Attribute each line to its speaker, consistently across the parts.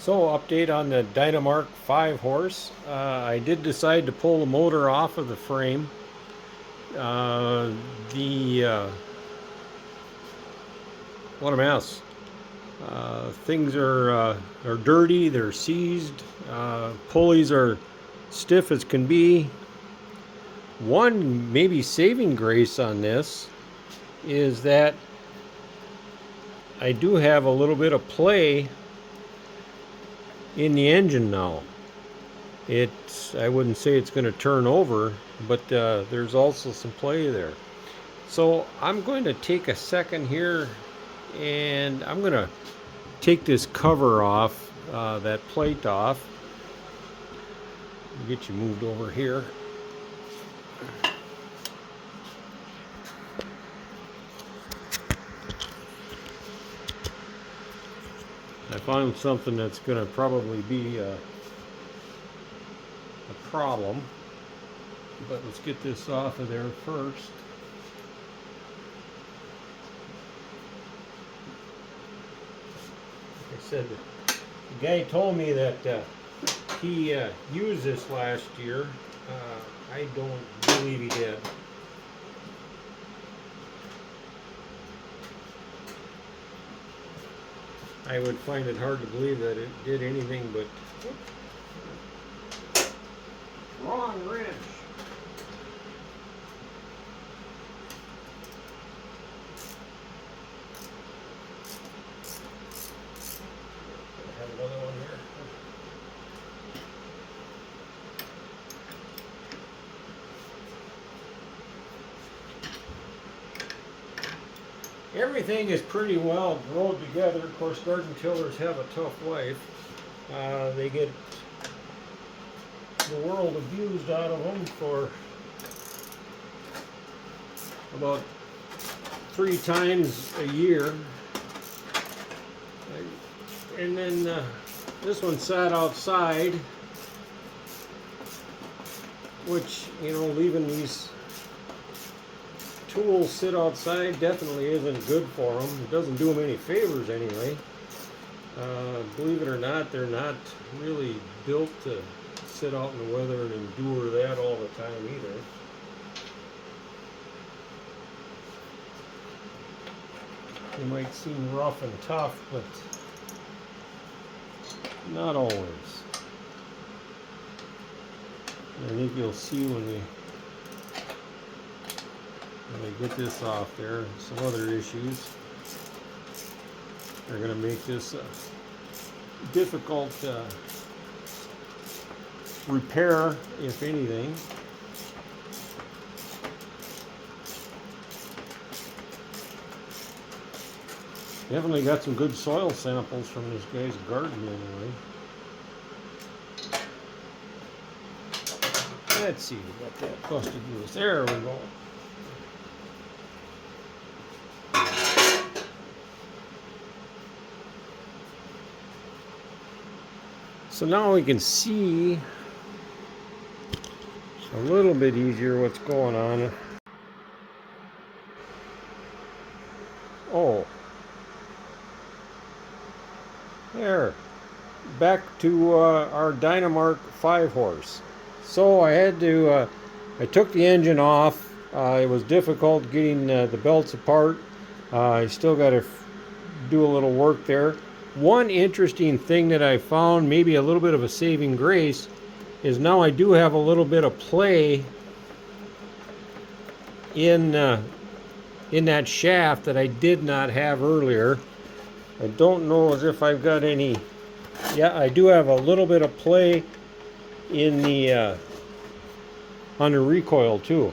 Speaker 1: So, update on the Dyna 5 horse. I did decide to pull the motor off of the frame. Uh, the what a mess. Things are dirty. They're seized. Pulleys are stiff as can be. One maybe saving grace on this is that I do have a little bit of play in the engine now. I wouldn't say it's going to turn over, but there's also some play there. So I'm going to take a second here and I'm going to take this cover off, that plate off. Get you moved over here. I found something that's going to probably be a problem, but let's get this off of there first. Like I said, the guy told me that he used this last year. I don't believe he did. I would find it hard to believe that it did anything but wrong wrench. I have another one here. Everything is pretty well rolled together. Of course, garden tillers have a tough life. They get the world abused out of them for about 3 times a year. And then this one sat outside, which, you know, leaving these tools sit outside definitely isn't good for them. It doesn't do them any favors anyway. Believe it or not, they're not really built to sit out in the weather and endure that all the time either. They might seem rough and tough, but not always. I think you'll see when we get this off there. Some other issues are going to make this difficult repair, if anything. Definitely got some good soil samples from this guy's garden anyway. Let's see, we got that busted loose. There we go. So now we can see a little bit easier what's going on. Oh, there. Back to our Dyna 5 horse. So I had to, I took the engine off. It was difficult getting the belts apart. I still got to do a little work there. One interesting thing that I found, maybe a little bit of a saving grace, is now I do have a little bit of play in that shaft that I did not have earlier. I don't know as if I've got any. Yeah, I do have a little bit of play in the on the recoil too.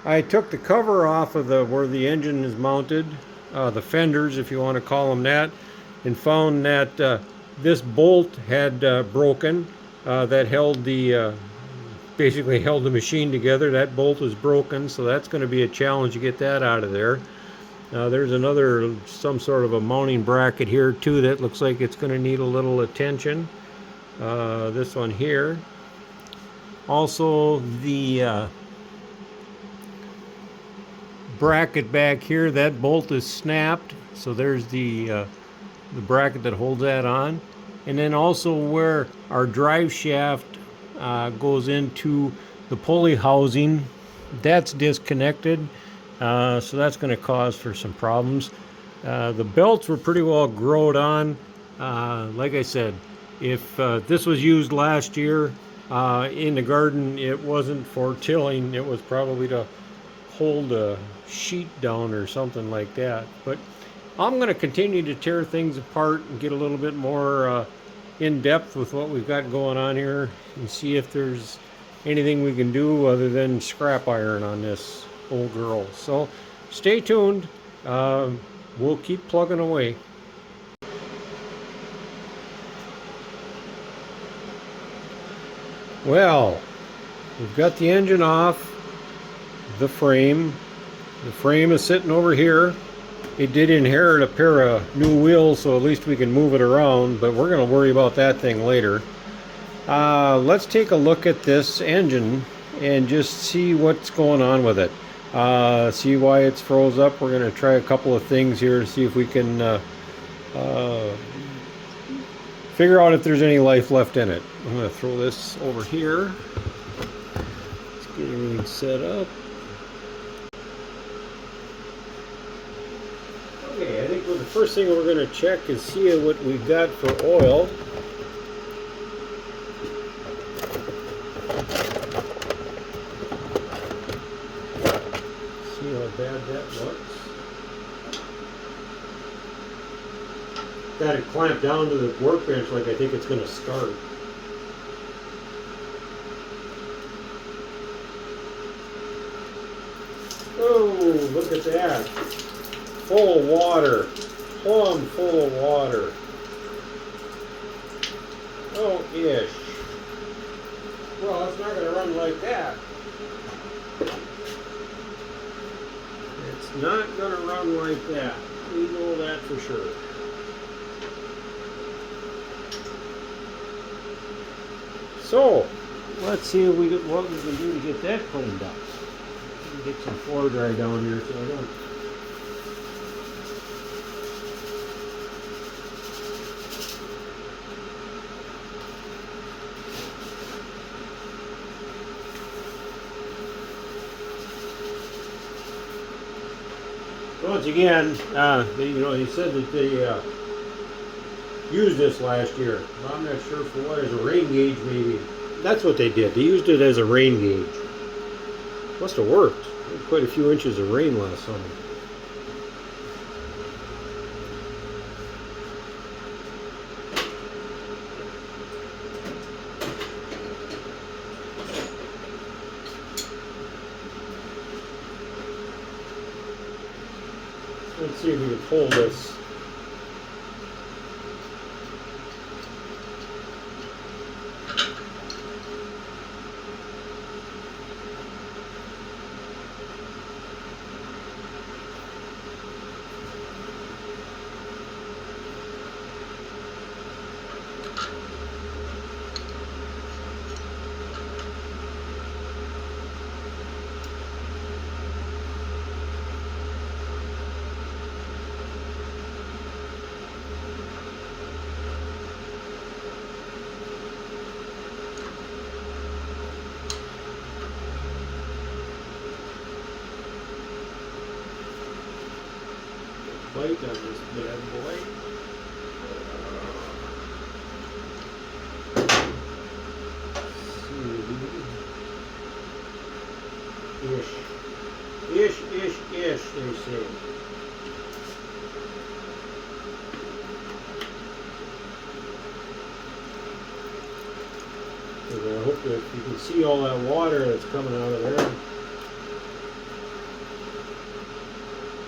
Speaker 1: I took the cover off of where the engine is mounted, the fenders, if you want to call them that, and found that this bolt had broken. That held basically held the machine together. That bolt is broken, so that's going to be a challenge to get that out of there. There's some sort of a mounting bracket here too that looks like it's going to need a little attention. This one here. Also, the bracket back here, that bolt is snapped, so there's the bracket that holds that on. and then also where our drive shaft goes into the pulley housing, that's disconnected, so that's going to cause for some problems. The belts were pretty well growed on. Like I said, if this was used last year in the garden, it wasn't for tilling, it was probably to hold a sheet down or something like that. But I'm going to continue to tear things apart and get a little bit more in depth with what we've got going on here and see if there's anything we can do other than scrap iron on this old girl. So stay tuned. We'll keep plugging away. Well, we've got the engine off the frame. The frame is sitting over here. It did inherit a pair of new wheels, so at least we can move it around, but we're going to worry about that thing later. Let's take a look at this engine and just see what's going on with it. See why it's froze up. We're going to try a couple of things here to see if we can figure out if there's any life left in it. I'm going to throw this over here. Let's get everything set up. Okay, I think the first thing we're going to check is see what we've got for oil. See how bad that looks. Got it clamped down to the workbench like I think it's going to start. Oh, look at that. Full of water. Plumb full of water. Oh, ish. Well, it's not going to run like that. It's not going to run like that. We know that for sure. So, let's see what we can do to get that cleaned up. Get some floor dry down here so I don't. Once again, he said that they used this last year. I'm not sure for what, as a rain gauge maybe. That's what they did. They used it as a rain gauge. Must have worked. We had quite a few inches of rain last summer. Let's see if we can pull this. Light on this bad boy. Ish, they say. I hope that you can see all that water that's coming out of there.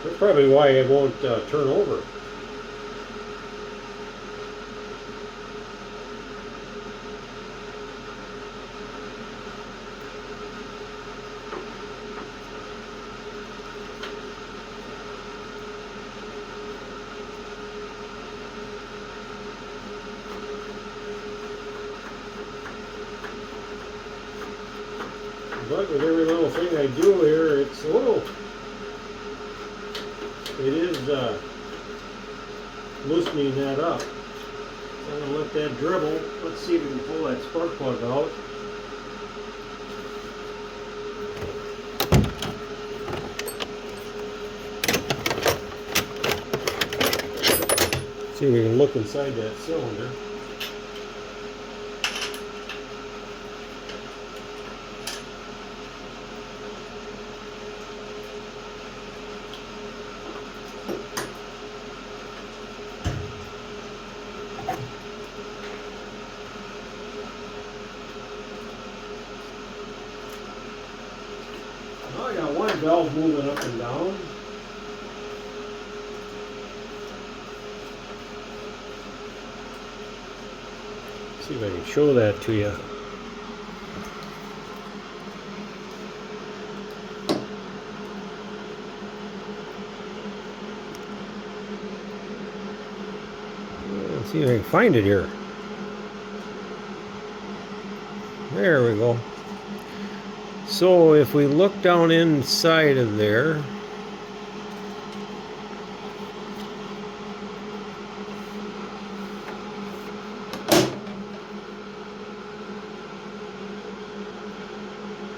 Speaker 1: That's probably why it won't turn over. But with every little thing I do here, it's it is loosening that up. I'm going to let let that dribble. Let's see if we can pull that spark plug out. See if we can look inside that cylinder. Well, I got one valve moving up and down. See if I can show that to you. Let's see if I can find it here. There we go. So if we look down inside of there,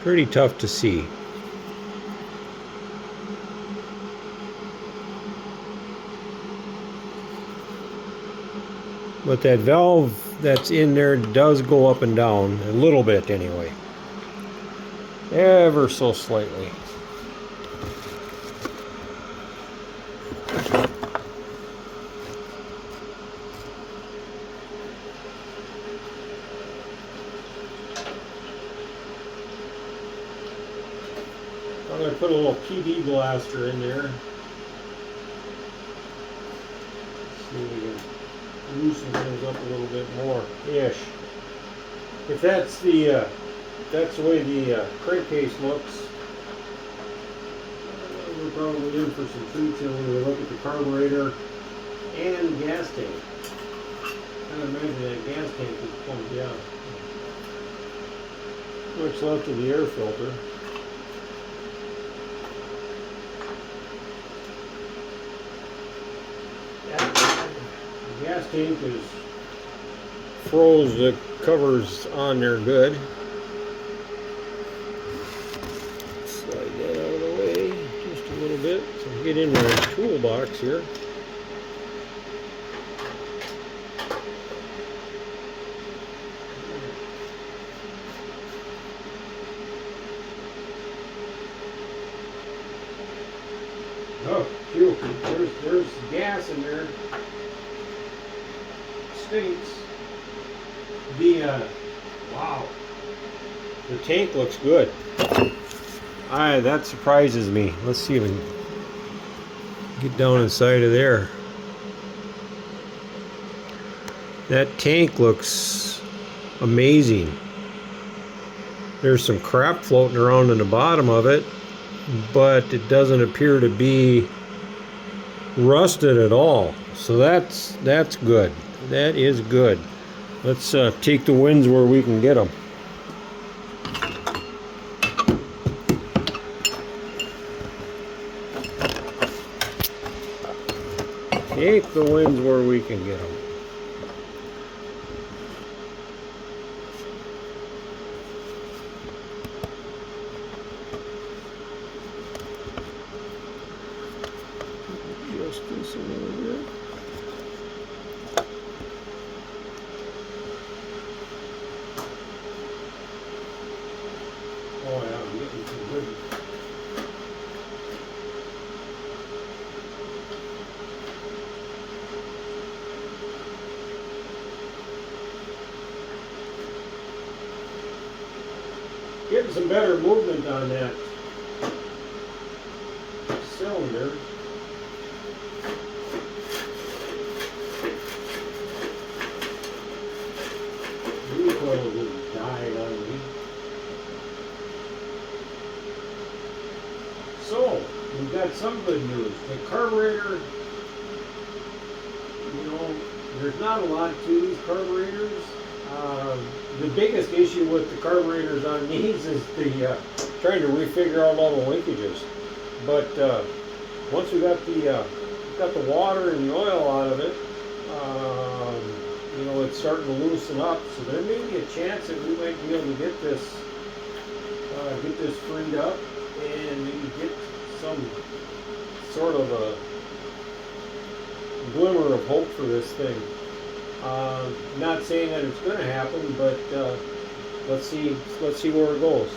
Speaker 1: pretty tough to see. But that valve that's in there does go up and down a little bit anyway. Ever so slightly. I'm going to put a little PD blaster in there. See if we can loosen things up a little bit more ish. If that's the way the crankcase looks, we're probably in for some treats when we look at the carburetor and gas tank. I imagine that gas tank is pumped down. What's left of the air filter. The gas tank is froze the covers on there good. Slide that out of the way just a little bit so we get in our toolbox here. Oh, phew. There's gas in there. Stinks. Wow. The tank looks good. That surprises me. Let's see if we can get down inside of there. That tank looks amazing. There's some crap floating around in the bottom of it, but it doesn't appear to be rusted at all. So that's good. That is good. Let's take the winds where we can get them. Take the winds where we can get them. Adjust this a little bit. Oh yeah, I'm getting some good. Getting some better movement on that cylinder. The recoil just died on me. So, we've got some good news. The carburetor, there's not a lot to these carburetors. The biggest issue with the carburetors on these is the trying to refigure out all the linkages. But once we got the water and the oil out of it, starting to loosen up, so there may be a chance that we might be able to get this freed up and maybe get some sort of a glimmer of hope for this thing. Not saying that it's going to happen, but let's see where it goes.